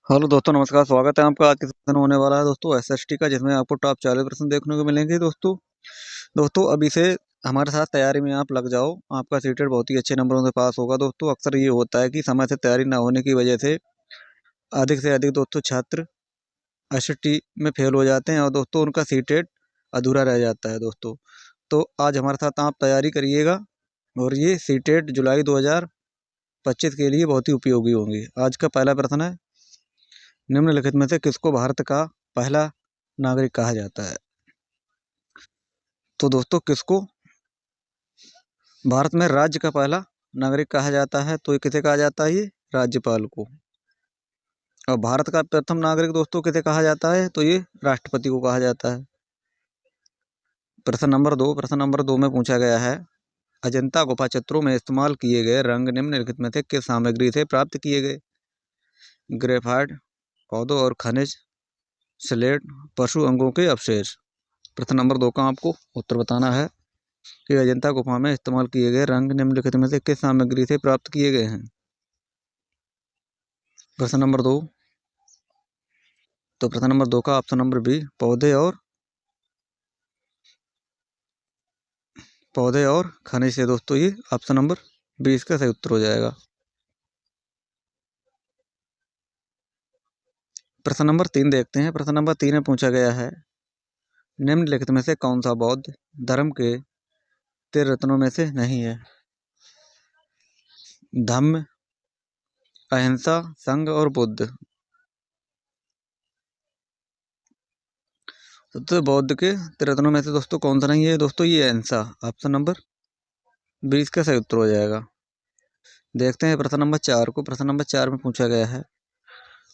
Hello दोस्तों, नमस्कार। स्वागत है आपका। आज का सेशन होने वाला है दोस्तों एसएसटी का, जिसमें आपको टॉप 40 प्रश्न देखने को मिलेंगे दोस्तों। अभी से हमारे साथ तैयारी में आप लग जाओ। आपका सीटेट बहुत ही अच्छे नंबरों से पास होगा दोस्तों। अक्सर ये होता है कि समय से तैयारी ना होने की वजह से अधिक से अधिक दोस्तों छात्र एसएसटी में फेल हो जाते हैं और दोस्तों उनका सीटेट अधूरा रह जाता है दोस्तों। तो आज हमारे साथ आप तैयारी करिएगा और ये सीटेट जुलाई 2025 के लिए बहुत ही उपयोगी होंगी। आज का पहला प्रश्न है, निम्नलिखित में से किसको भारत का पहला नागरिक कहा जाता है? तो दोस्तों किसको भारत में राज्य का पहला नागरिक कहा जाता है? तो ये किसे कहा जाता है? ये राज्यपाल को। और भारत का प्रथम नागरिक दोस्तों किसे कहा जाता है? तो ये राष्ट्रपति को कहा जाता है। प्रश्न नंबर 2 में पूछा गया है, अजंता गुफा चित्रों में इस्तेमाल किए गए रंग निम्नलिखित में से किस सामग्री से प्राप्त किए गए? ग्रेफाइट, पौधों और खनिज, स्लेट, पशु अंगों के अवशेष। प्रश्न नंबर 2 का आपको उत्तर बताना है कि अजंता गुफा में इस्तेमाल किए गए रंग निम्नलिखित में से किस सामग्री से प्राप्त किए गए हैं? प्रश्न नंबर 2। तो प्रश्न नंबर 2 का ऑप्शन नंबर बी, पौधे और खनिज से दोस्तों। ये ऑप्शन नंबर बी इसका सही उत्तर हो जाएगा। प्रश्न नंबर 3 देखते हैं। प्रश्न नंबर 3 में पूछा गया है, निम्नलिखित में से कौन सा बौद्ध धर्म के 13 रत्नों में से नहीं है? धम्म, अहिंसा, संघ और बुद्ध। तो बौद्ध के 13 रत्नों में से दोस्तों कौन सा नहीं है दोस्तों? ये अहिंसा। ऑप्शन नंबर बी इसका सही उत्तर हो जाएगा। देखते हैं प्रश्न नंबर 4 को। प्रश्न नंबर 4 में पूछा गया है,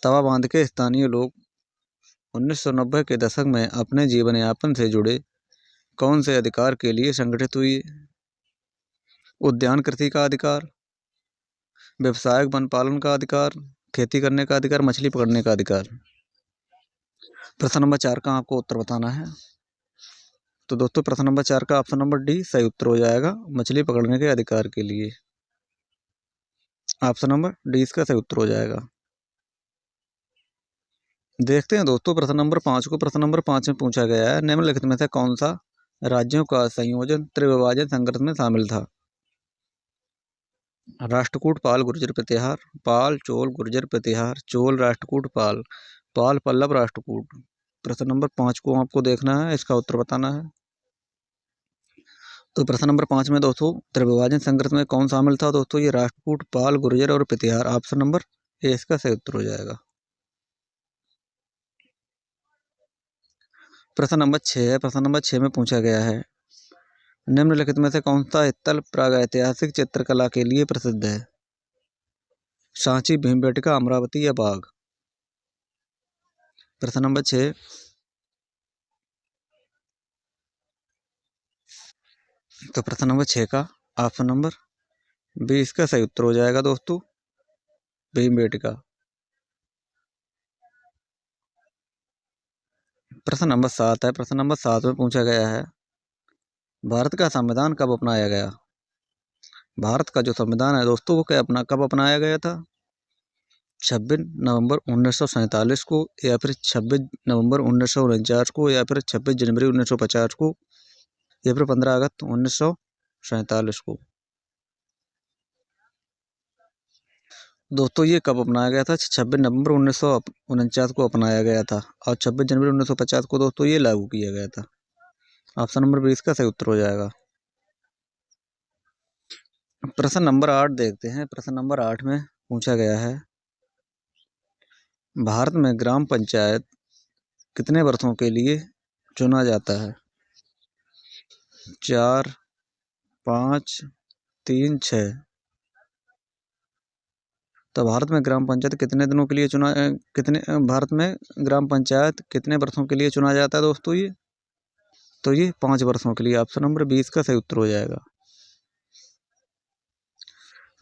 तवा बांध के स्थानीय लोग 1990 के दशक में अपने जीवन यापन से जुड़े कौन से अधिकार के लिए संगठित हुई? उद्यान कृषि का अधिकार, व्यवसायिक वन पालन का अधिकार, खेती करने का अधिकार, मछली पकड़ने का अधिकार। प्रश्न नंबर 4 का आपको उत्तर बताना है। तो दोस्तों प्रश्न नंबर 4 का ऑप्शन नंबर डी सही उत्तर हो जाएगा, मछली पकड़ने के अधिकार के लिए। ऑप्शन नंबर डी इसका सही उत्तर हो जाएगा। देखते हैं दोस्तों प्रश्न नंबर 5 को। प्रश्न नंबर 5 में पूछा गया है, निम्नलिखित में से कौन सा राज्यों का संयोजन त्रिविभाजन संघर्ष में शामिल था? राष्ट्रकूट, पाल, गुर्जर, प्रतिहार, पाल, चोल, गुर्जर, प्रतिहार, चोल, राष्ट्रकूट, पाल, पाल, पल्लव, राष्ट्रकूट। प्रश्न नंबर 5 को आपको देखना है, इसका उत्तर बताना है। तो प्रश्न नंबर 5 में दोस्तों त्रिविभाजन संघर्ष में कौन शामिल था दोस्तों? ये राष्ट्रकूट, पाल, गुर्जर और प्रतिहार। ऑप्शन नंबर ए इसका सही उत्तर हो जाएगा। प्रश्न नंबर 6 है। प्रश्न नंबर 6 में पूछा गया है, निम्नलिखित में से कौन सा स्थल प्रागैतिहासिक चित्रकला के लिए प्रसिद्ध है? सांची, भीमबेटका, अमरावती या बाग। प्रश्न नंबर 6। तो प्रश्न नंबर 6 का ऑप्शन नंबर बी इसका सही उत्तर हो जाएगा दोस्तों, भीमबेटका। प्रश्न नंबर 7 है। प्रश्न नंबर 7 में पूछा गया है, भारत का संविधान कब अपनाया गया? भारत का जो संविधान है दोस्तों वो कब अपनाया गया था? 26 नवंबर 1947 को, या फिर 26 नवंबर 1949 को, या फिर 26 जनवरी 1950 को, या फिर 15 अगस्त 1947 को। दोस्तों ये कब अपनाया गया था? 26 नवंबर 1949 को अपनाया गया था और 26 जनवरी 1950 को दोस्तों ये लागू किया गया था। ऑप्शन नंबर 20 का सही उत्तर हो जाएगा। प्रश्न नंबर 8 देखते हैं। प्रश्न नंबर 8 में पूछा गया है, भारत में ग्राम पंचायत कितने वर्षों के लिए चुना जाता है? 4, 5, 3, 6। तो भारत में ग्राम पंचायत कितने दिनों के लिए भारत में ग्राम पंचायत कितने वर्षों के लिए चुना जाता है दोस्तों? ये 5 वर्षों के लिए। ऑप्शन नंबर 20 का सही उत्तर हो जाएगा।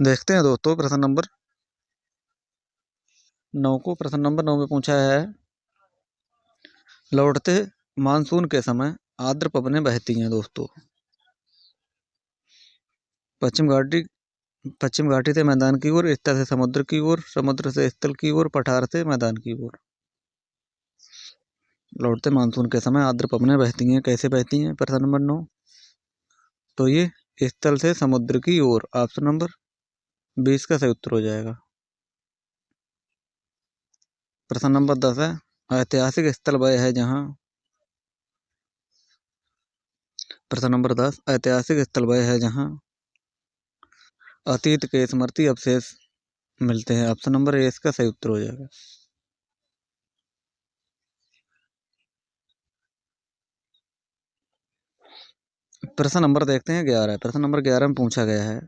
देखते हैं दोस्तों प्रश्न नंबर 9 को। प्रश्न नंबर 9 में पूछा है, लौटते मानसून के समय आर्द्र पवनें बहती हैं दोस्तों। पश्चिम घाटी पश्चिम घाटी से मैदान की ओर, स्थल से समुद्र की ओर, समुद्र से स्थल की ओर, पठार से मैदान की ओर। लौटते मानसून के समय आर्द्र पवनें बहती हैं। कैसे बहती हैं? प्रश्न नंबर 9। तो ये स्थल से समुद्र की ओर। ऑप्शन नंबर 20 का सही उत्तर हो जाएगा। प्रश्न नंबर 10 है, ऐतिहासिक स्थल वह है जहाँ। प्रश्न नंबर 10, ऐतिहासिक स्थल वह है जहाँ अतीत के स्मृति अवशेष मिलते हैं। ऑप्शन नंबर ए इसका सही उत्तर हो जाएगा। प्रश्न नंबर देखते हैं 11। प्रश्न नंबर 11 में पूछा गया है,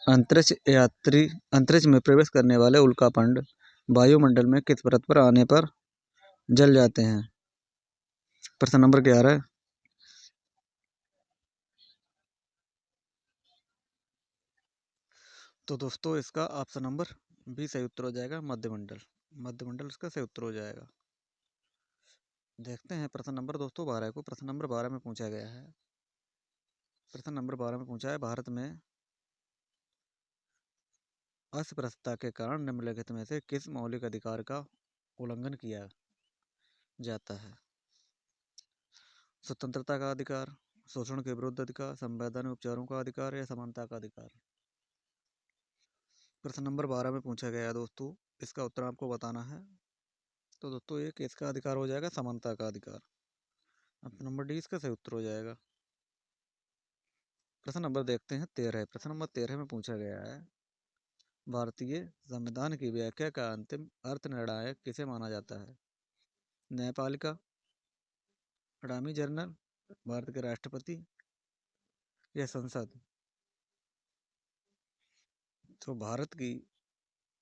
अंतरिक्ष यात्री अंतरिक्ष में प्रवेश करने वाले उल्कापिंड वायुमंडल में किस परत पर आने पर जल जाते हैं? प्रश्न नंबर 11। तो दोस्तों इसका ऑप्शन नंबर बी सही उत्तर हो जाएगा, मध्यमंडल। मध्यमंडल इसका सही उत्तर हो जाएगा। देखते हैं प्रश्न नंबर दोस्तों 12 को। प्रश्न नंबर 12 में पूछा गया है, प्रश्न नंबर 12 में पूछा है, भारत में अस्पृश्यता के कारण निम्नलिखित में से किस मौलिक अधिकार का उल्लंघन किया जाता है? स्वतंत्रता का अधिकार, शोषण के विरुद्ध अधिकार, संवैधानिक उपचारों का अधिकार या समानता का अधिकार। प्रश्न नंबर 12 में पूछा गया है दोस्तों, इसका उत्तर आपको बताना है। तो दोस्तों ये किसका अधिकार हो जाएगा? समानता का अधिकार। ऑप्शन नंबर डी इसका सही उत्तर हो जाएगा। प्रश्न नंबर देखते हैं 13। प्रश्न नंबर 13 में पूछा गया है, भारतीय संविधान की व्याख्या का अंतिम अर्थ निर्णायक किसे माना जाता है? न्यायपालिका, अटॉर्नी जनरल, भारत के राष्ट्रपति या संसद? तो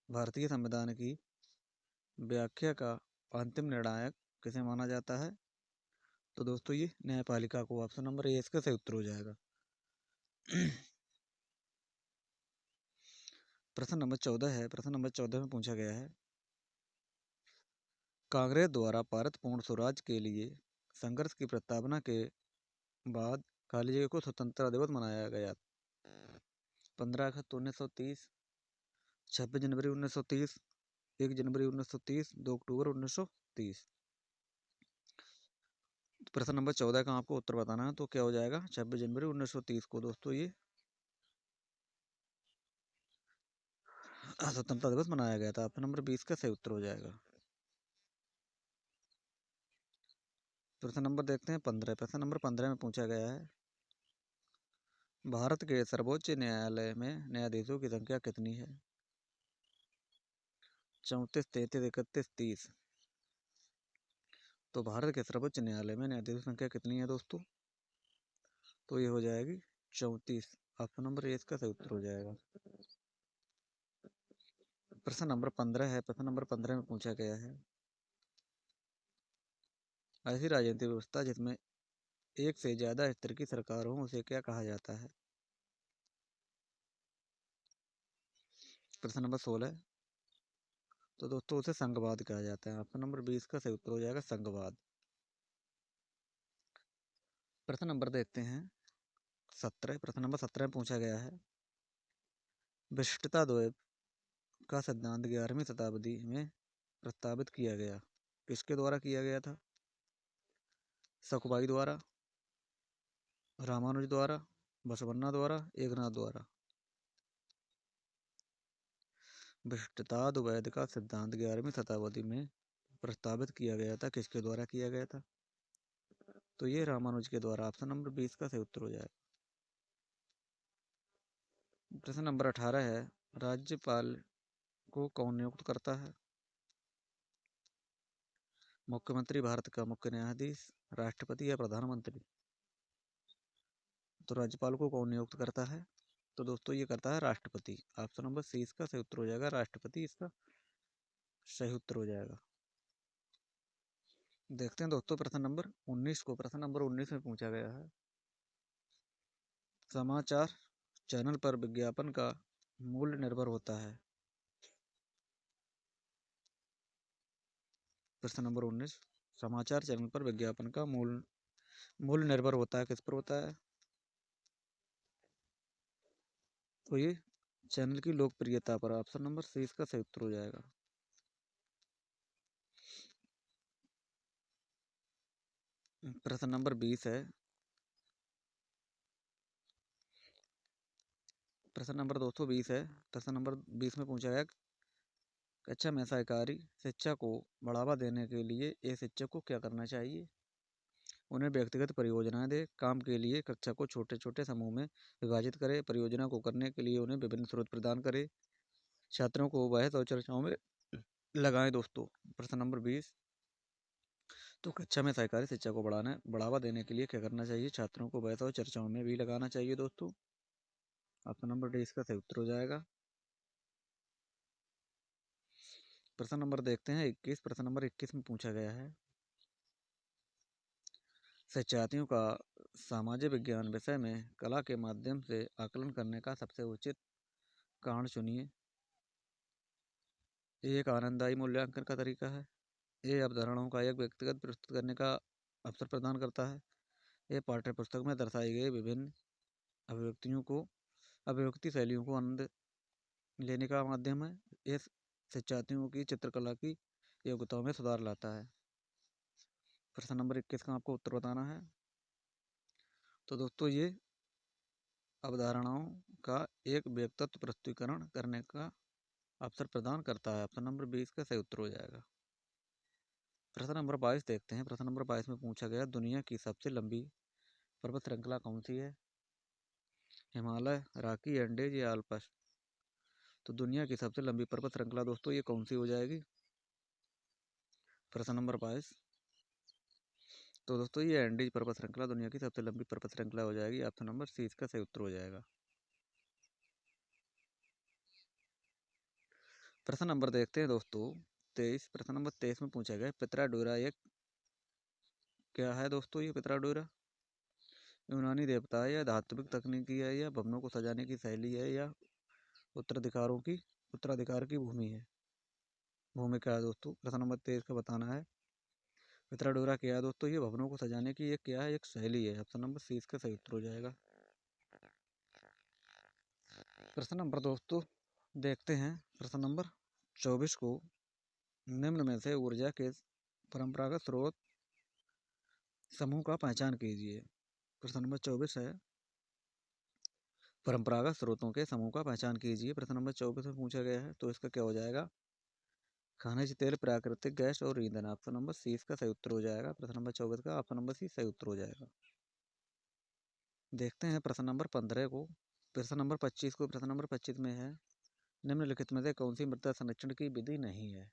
भारतीय संविधान की व्याख्या का अंतिम निर्णायक किसे माना जाता है? तो दोस्तों ये न्यायपालिका को। ऑप्शन नंबर ए इसका सही उत्तर हो जाएगा। प्रश्न नंबर 14 है। प्रश्न नंबर 14 में पूछा गया है, कांग्रेस द्वारा भारत पूर्ण स्वराज के लिए संघर्ष की प्रस्तावना के बाद खाली जगह को स्वतंत्रता दिवस मनाया गया। 15 अगस्त 1930, 26 जनवरी 1930, 1 जनवरी 1930, 2 अक्टूबर 1930। प्रश्न नंबर 14 का आपको उत्तर बताना है, तो क्या हो जाएगा? 26 जनवरी 1930 को दोस्तों ये स्वतंत्रता दिवस मनाया गया था। ऑप्शन नंबर 20 का सही उत्तर हो जाएगा। प्रश्न नंबर देखते हैं 15। प्रश्न नंबर 15 में पूछा गया है, भारत के सर्वोच्च न्यायालय में न्यायाधीशों की संख्या कितनी है? 34, 33, 31, 30। तो भारत के सर्वोच्च न्यायालय में न्यायाधीशों की संख्या कितनी है दोस्तों? तो ये हो जाएगी 34। ऑप्शन नंबर ए इसका सही उत्तर हो जाएगा। प्रश्न नंबर 15 है। प्रश्न नंबर 15 में पूछा गया है, ऐसी राजनीतिक व्यवस्था जिसमें एक से ज्यादा स्तर की सरकार हो उसे क्या कहा जाता है? प्रश्न नंबर 16। तो दोस्तों उसे संघवाद कहा जाता है। ऑप्शन नंबर 20 का सही उत्तर हो जाएगा, संघवाद। प्रश्न नंबर देखते हैं 17। प्रश्न नंबर 17 में पूछा गया है, विशिष्टता द्वैत का सिद्धांत 11वीं शताब्दी में प्रस्तावित किया गया। किसके द्वारा किया गया था? सकुबाई द्वारा, रामानुज द्वारा, बसवन्ना द्वारा, एकनाथ द्वारा। विशिष्टता द्वैत का सिद्धांत 11वीं शताब्दी में प्रस्तावित किया गया था। किसके द्वारा किया गया था? तो ये रामानुज के द्वारा। ऑप्शन नंबर 20 का सही उत्तर हो जाएगा। प्रश्न नंबर 18 है, राज्यपाल को कौन नियुक्त करता है? मुख्यमंत्री, भारत का मुख्य न्यायाधीश, राष्ट्रपति या प्रधानमंत्री? तो राज्यपाल को कौन नियुक्त करता है? तो दोस्तों ये करता है राष्ट्रपति। ऑप्शन नंबर सी इसका सही उत्तर हो जाएगा, राष्ट्रपति इसका सही उत्तर हो जाएगा। देखते हैं दोस्तों प्रश्न नंबर 19 को। प्रश्न नंबर 19 में पूछा गया है, समाचार चैनल पर विज्ञापन का मूल्य निर्भर होता है। प्रश्न नंबर 19, समाचार चैनल पर विज्ञापन का मूल्य निर्भर होता है। किस पर होता है? तो ये चैनल की लोकप्रियता पर। ऑप्शन नंबर सी इसका सही उत्तर हो जाएगा। प्रश्न नंबर 20 है। प्रश्न नंबर 220 है। प्रश्न नंबर 20 में पूछा गया कक्षा में सहकारी शिक्षा को बढ़ावा देने के लिए एक शिक्षक को क्या करना चाहिए। उन्हें व्यक्तिगत परियोजनाएं दे, काम के लिए कक्षा को छोटे छोटे समूह में विभाजित करे, परियोजना को करने के लिए उन्हें विभिन्न स्रोत प्रदान करे, छात्रों को बहस और चर्चाओं में लगाएं। दोस्तों प्रश्न नंबर 20, तो कक्षा में सहकारी शिक्षा को बढ़ावा देने के लिए क्या करना चाहिए। छात्रों को बहस और चर्चाओं में भी लगाना चाहिए। दोस्तों ऑप्शन नंबर डी इसका सही उत्तर हो जाएगा। प्रश्न नंबर देखते हैं 21। प्रश्न नंबर 21 में पूछा गया है शिक्षार्थियों का सामाजिक विज्ञान विषय में कला के माध्यम से आकलन करने का सबसे उचित कारण चुनिए। ये एक आनंददायी मूल्यांकन का तरीका है। ये अवधारणाओं का एक व्यक्तिगत प्रस्तुत करने का अवसर प्रदान करता है। ये पाठ्य पुस्तक में दर्शाई गई विभिन्न अभिव्यक्ति शैलियों को आनंद लेने का माध्यम है। ये शिक्षार्थियों की चित्रकला की योग्यताओं में सुधार लाता है। प्रश्न नंबर 21 का आपको उत्तर बताना है। तो दोस्तों ये अवधारणाओं का एक व्यक्तित्व प्रस्तुतिकरण करने का अवसर प्रदान करता है। ऑप्शन नंबर 20 का सही उत्तर हो जाएगा। प्रश्न नंबर 22 देखते हैं। प्रश्न नंबर 22 में पूछा गया दुनिया की सबसे लंबी पर्वत श्रृंखला कौन सी है। हिमालय, रॉकी, एंडेज या अल्पस। तो दुनिया की सबसे लंबी पर्वत श्रृंखला दोस्तों ये कौन सी हो जाएगी। प्रश्न नंबर 22, तो दोस्तों ये एंडीज पर्वत श्रृंखला दुनिया की सबसे लंबी पर्वत श्रृंखला हो जाएगी। ऑप्शन नंबर सी इसका सही उत्तर हो जाएगा। प्रश्न नंबर देखते हैं दोस्तों 23। प्रश्न नंबर 23 में पूछा गया पिथराडोरा एक क्या है। दोस्तों ये पिथराडोरा यूनानी देवता है या धात्विक तकनीकी है या भवनों को सजाने की शैली है या उत्तराधिकार की भूमिका है। दोस्तों प्रश्न नंबर 23 का बताना है पिथराडोरा क्या है। दोस्तों ये भवनों को सजाने की एक क्या है, एक शैली है। ऑप्शन नंबर सी इसका सही उत्तर हो जाएगा। प्रश्न नंबर दोस्तों देखते हैं। प्रश्न नंबर 24 को निम्न में से ऊर्जा के परंपरागत स्रोत समूह का पहचान कीजिए। प्रश्न नंबर 24 है परंपरागत स्रोतों के समूह का पहचान कीजिए। प्रश्न नंबर 24 में पूछा गया है तो इसका क्या हो जाएगा खनिज तेल, प्राकृतिक गैस और ईंधन। ऑप्शन नंबर सी इसका सही उत्तर हो जाएगा। प्रश्न नंबर 24 का ऑप्शन नंबर सी सही उत्तर हो जाएगा। देखते हैं प्रश्न नंबर 15 को। प्रश्न नंबर 25 को। प्रश्न नंबर 25 में है निम्नलिखित में से कौन सी मृदा संरक्षण की विधि नहीं है।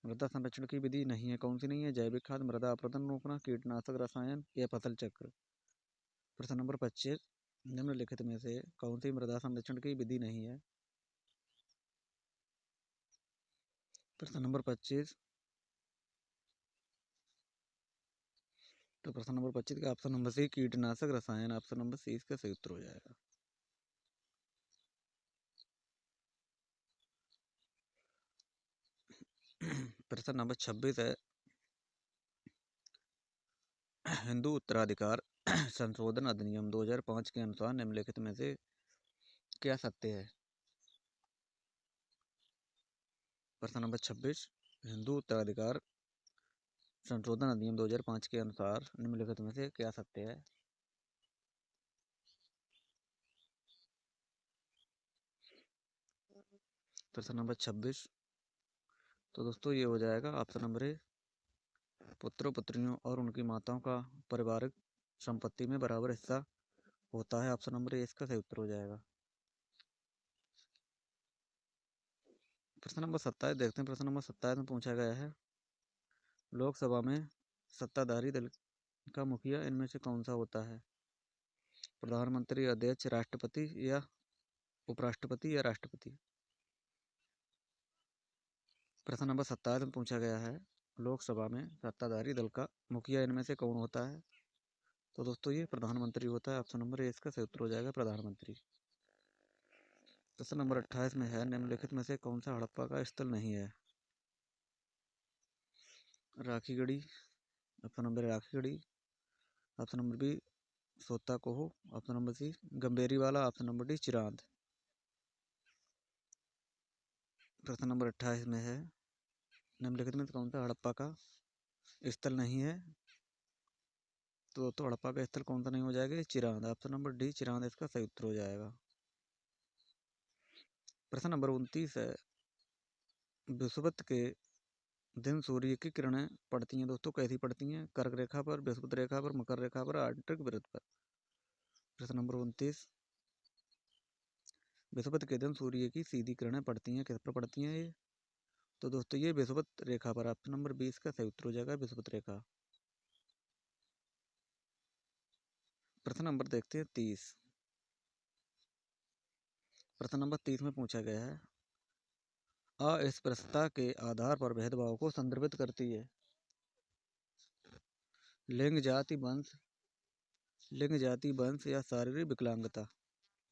मृदा संरक्षण की विधि नहीं है, कौन सी नहीं है। जैविक खाद, मृदा अपरदन रोकना, कीटनाशक रसायन या फसल चक्र। प्रश्न नंबर 25 निम्नलिखित में से कौन सी मृदा संरक्षण की विधि नहीं है। प्रश्न नंबर 25, तो प्रश्न नंबर 25 का ऑप्शन नंबर सी कीटनाशक रसायन। ऑप्शन नंबर सी इसका सही उत्तर हो जाएगा। प्रश्न नंबर 26 है हिंदू उत्तराधिकार संशोधन अधिनियम 2005 के अनुसार निम्नलिखित में से क्या सत्य है। प्रश्न नंबर 26 हिंदू उत्तराधिकार संशोधन अधिनियम 2005 के अनुसार निम्नलिखित में से क्या सत्य है। प्रश्न नंबर 26, तो दोस्तों ये हो जाएगा ऑप्शन नंबर ए पुत्रों पुत्रियों और उनकी माताओं का पारिवारिक संपत्ति में बराबर हिस्सा होता है। ऑप्शन नंबर ए इसका सही उत्तर हो जाएगा। प्रश्न नंबर 27 देखते हैं। प्रश्न नंबर 27 में पूछा गया है लोकसभा में सत्ताधारी दल का मुखिया इनमें से कौन सा होता है। प्रधानमंत्री, अध्यक्ष, राष्ट्रपति या उपराष्ट्रपति या राष्ट्रपति। प्रश्न नंबर 27 में पूछा गया है लोकसभा में सत्ताधारी दल का मुखिया इनमें से कौन होता है। तो दोस्तों ये प्रधानमंत्री होता है। ऑप्शन नंबर ए इसका सही उत्तर हो जाएगा प्रधानमंत्री। प्रश्न नंबर 28 में है निम्नलिखित में से कौन सा हड़प्पा का स्थल नहीं है। Rakhigarhi. Option number A Rakhigarhi. Option number B सोता कोहो। ऑप्शन नंबर सी गंभेरी वाला। Option number D Chirand. प्रश्न नंबर 28 में है, निम्नलिखित में कौन सा हड़प्पा का स्थल नहीं है? तो दोस्तों हड़प्पा का स्थल कौन सा नहीं हो जाएगा? Chirand. Option number D Chirand इसका सही उत्तर हो जाएगा। प्रश्न नंबर 29 है, विषुवत के दिन सूर्य की किरणें पड़ती हैं दोस्तों, कैसी पड़ती हैं? कर्क रेखा पर, विषुवत रेखा पर, मकर रेखा पर, आर्कटिक वृत्त पर। प्रश्न नंबर 29, विषुवत के दिन सूर्य की सीधी किरणें पड़ती हैं, किस पर पड़ती हैं ये? तो दोस्तों ये विषुवत रेखा पर। ऑप्शन नंबर 20 का सही उत्तर हो जाएगा विषुवत रेखा। प्रश्न नंबर देखते हैं 30। प्रश्न नंबर 30 में पूछा गया है, अस्पृश्यता के आधार पर भेदभाव को संदर्भित करती है? लिंग, जाति, वंश या शारीरिक विकलांगता।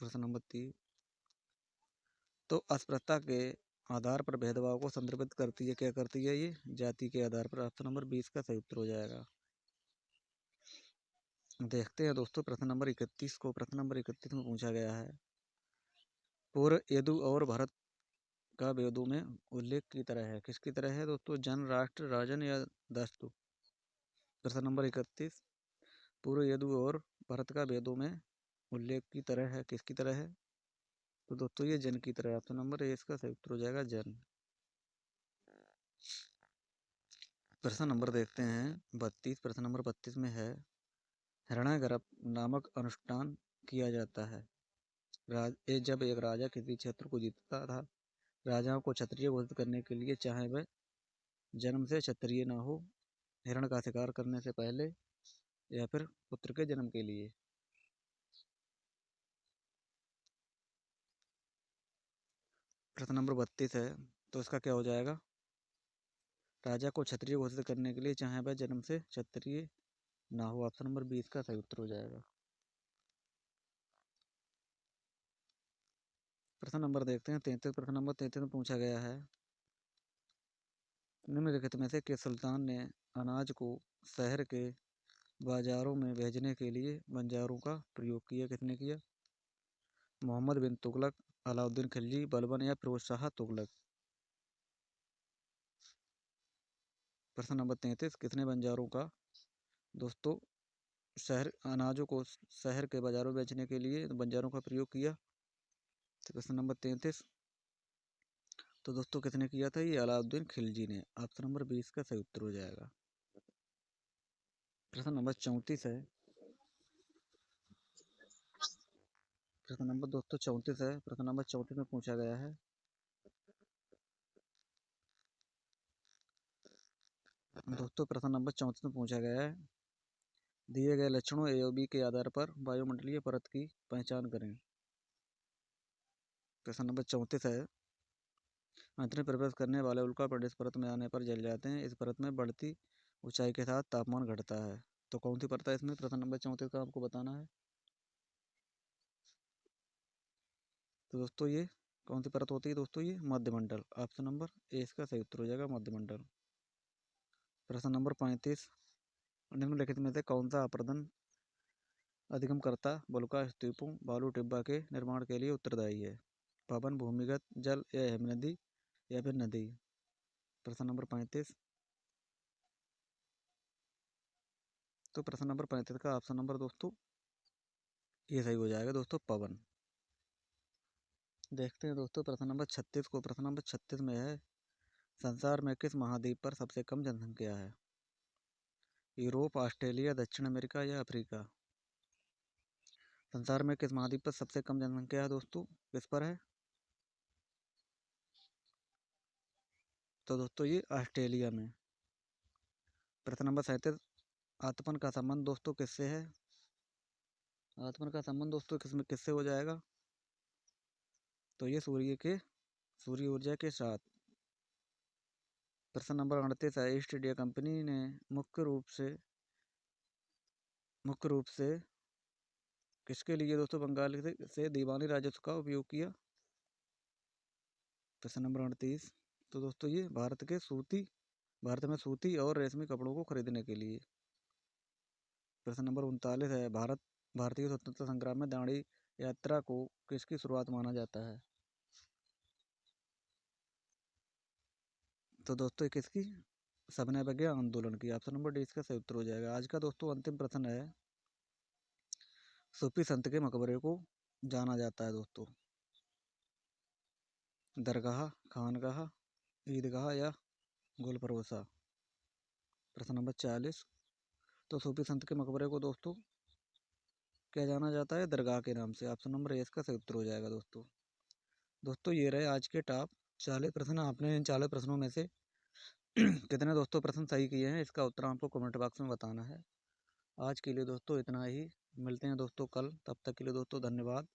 प्रश्न नंबर 30। तो अस्पृश्यता के आधार पर भेदभाव को संदर्भित करती है, क्या करती है ये? जाति के आधार पर। ऑप्शन नंबर 20 का सही उत्तर हो जाएगा। देखते हैं दोस्तों प्रश्न नंबर 31 को। प्रश्न नंबर 31 में पूछा गया है, पूर्व यदु और भरत का वेदों में उल्लेख की तरह है, किसकी तरह है दोस्तों? जन, राष्ट्र, राजन या दस्तु। प्रश्न नंबर 31, पूर्व यदु और भरत का वेदों में उल्लेख की तरह है, किसकी तरह है? तो दोस्तों ये जन की तरह है। ऑप्शन नंबर ए इसका सही उत्तर हो जाएगा जन। प्रश्न नंबर देखते हैं 32। प्रश्न नंबर 32 में है, हिरण्यगर्भ नामक अनुष्ठान किया जाता है जब एक राजा किसी क्षेत्र को जीतता था। राजाओं को क्षत्रिय घोषित करने के लिए, चाहे वह जन्म से क्षत्रिय न हो, हिरण का शिकार करने से पहले या फिर पुत्र के जन्म के लिए। प्रश्न नंबर 32 है, तो इसका क्या हो जाएगा? राजा को क्षत्रिय घोषित करने के लिए, चाहे वह जन्म से क्षत्रिय ना हो। ऑप्शन नंबर 20 का सही उत्तर हो जाएगा। प्रश्न नंबर देखते हैं 33। प्रश्न नंबर 33 में पूछा गया है, निम्नलिखित में से किस सुल्तान ने अनाज को शहर के बाजारों में भेजने के लिए बंजारों का प्रयोग किया? किसने किया? मोहम्मद बिन तुगलक, अलाउद्दीन खिलजी, बलबन या फिरोज शाह तुगलक। प्रश्न नंबर 33, किसने बंजारों का दोस्तों शहर अनाजों को शहर के बाजारों में बेचने के लिए बंजारों का प्रयोग किया? तो प्रश्न नंबर 33, तो दोस्तों किसने किया था? ये अलाउद्दीन खिलजी ने। ऑप्शन नंबर 20 का सही उत्तर हो जाएगा। प्रश्न नंबर 34 है। प्रश्न नंबर दोस्तों 34 है। प्रश्न नंबर 34 में पूछा गया है, दोस्तों प्रश्न नंबर 34 में पूछा गया है, दिए गए लक्षणों ए और बी के आधार पर वायुमंडलीय परत की पहचान करें। प्रश्न नंबर 34 है, अंतरिक्ष में प्रवेश करने वाले उल्का पिंड इस परत में आने पर जल जाते हैं। इस परत में बढ़ती ऊंचाई के साथ तापमान घटता है। तो कौन सी परत है इसमें? प्रश्न नंबर 34 का आपको बताना है। तो दोस्तों ये कौन सी परत होती है दोस्तों? ये मध्यमंडल। ऑप्शन नंबर ए इसका सही उत्तर हो जाएगा मध्यमंडल। प्रश्न नंबर 35, निम्नलिखित में से कौन सा अपरदन अधिगमकर्ता बुल्का स्तूपों बालू टिब्बा के निर्माण के लिए उत्तरदायी है? पवन, भूमिगत जल या हिमनदी या फिर नदी। प्रश्न नंबर 35, तो प्रश्न नंबर 35 का ऑप्शन नंबर दोस्तों ये सही हो जाएगा दोस्तों पवन। देखते हैं दोस्तों प्रश्न नंबर 36 को। प्रश्न नंबर 36 में है, संसार में किस महाद्वीप पर सबसे कम जनसंख्या है? यूरोप, ऑस्ट्रेलिया, दक्षिण अमेरिका या अफ्रीका। संसार में किस महाद्वीप पर सबसे कम जनसंख्या है दोस्तों? किस पर है? तो दोस्तों ये ऑस्ट्रेलिया में। प्रश्न नंबर 37, आत्मन का संबंध दोस्तों किससे है? आत्मन का संबंध दोस्तों किससे हो जाएगा? तो ये सूर्य ऊर्जा के साथ। प्रश्न नंबर 38 है, ईस्ट इंडिया कंपनी ने मुख्य रूप से किसके लिए दोस्तों बंगाल से दीवानी राजस्व का उपयोग किया? प्रश्न नंबर 38, तो दोस्तों ये भारत में सूती और रेशमी कपड़ों को खरीदने के लिए। प्रश्न नंबर 39 है, भारतीय स्वतंत्रता संग्राम में दांडी यात्रा को किसकी शुरुआत माना जाता है? तो दोस्तों किसकी? सविनय अवज्ञा आंदोलन की। ऑप्शन नंबर डी इसका सही उत्तर हो जाएगा। आज का दोस्तों अंतिम प्रश्न है, सूफी संत के मकबरे को जाना जाता है दोस्तों, दरगाह, खानगाह, ईदगाह या गुलफरोसा। प्रश्न नंबर 40। तो सूफी संत के मकबरे को दोस्तों क्या जाना जाता है? दरगाह के नाम से। ऑप्शन नंबर ए इसका सही उत्तर हो जाएगा दोस्तों। दोस्तों ये रहे आज के टॉप 40 प्रश्न। आपने इन 40 प्रश्नों में से कितने दोस्तों प्रश्न सही किए हैं, इसका उत्तर आपको कमेंट बॉक्स में बताना है। आज के लिए दोस्तों इतना ही। मिलते हैं दोस्तों कल, तब तक के लिए दोस्तों धन्यवाद।